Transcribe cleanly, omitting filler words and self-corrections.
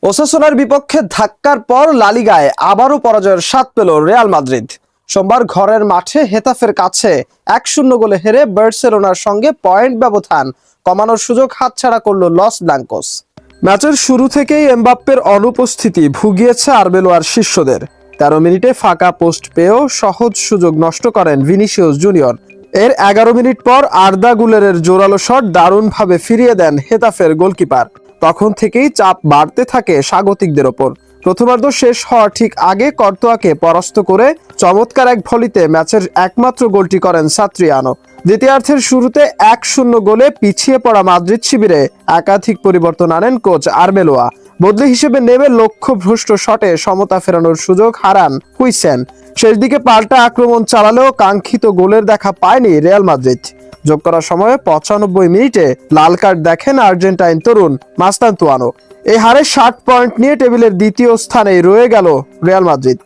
ওসাসুনার বিপক্ষে ধাক্কার পর লা লিগায় আবারও পরাজয়ের স্বাদ পেল রিয়াল মাদ্রিদ। সোমবার ঘরের মাঠে হেতাফের কাছে 1-0 গোলে হেরে বার্সেলোনার সঙ্গে পয়েন্ট ব্যবধান কমানোর সুযোগ হাতছাড়া করল লস ব্লাঙ্কোস। ম্যাচের শুরু থেকেই এমবাপ্পের অনুপস্থিতি ভুগিয়েছে আরবেলোয়ার শিষ্যদের। 13 মিনিটে ফাঁকা পোস্ট পেয়েও সহজ সুযোগ নষ্ট করেন ভিনিসিয়াস জুনিয়র। এর 11 মিনিট পর আর্দা গুলেরের জোরালো শট দারুণভাবে ফিরিয়ে দেন হেতাফের গোলকিপার। তখন থেকেই চাপ বাড়তে থাকে স্বাগতিকদের ওপর। প্রথমার্ধ শেষ হওয়ার ঠিক আগে কর্তোয়াকে পরাস্ত করে চমৎকার এক ভলিতে ম্যাচের একমাত্র গোলটি করেন সাত্রিয়ানো। দ্বিতীয়ার্ধের শুরুতে 1-0 গোলে পিছিয়ে পড়া মাদ্রিদ শিবিরে একাধিক পরিবর্তন আনেন কোচ আরবেলোয়া। বদলি হিসেবে নেমে লক্ষ্যভ্রষ্ট শটে সমতা ফেরানোর সুযোগ হারান হুইসেন। শেষ দিকে পাল্টা আক্রমণ চালালেও কাঙ্ক্ষিত গোলের দেখা পায়নি রিয়াল মাদ্রিদ। যোগ করার সময় 95 মিনিটে লাল কার্ড দেখেন আর্জেন্টাইন তরুণ মাস্তান্তুয়ানো। এই হারে 60 পয়েন্ট নিয়ে টেবিলের দ্বিতীয় স্থানে রয়ে গেল রিয়াল মাদ্রিদ।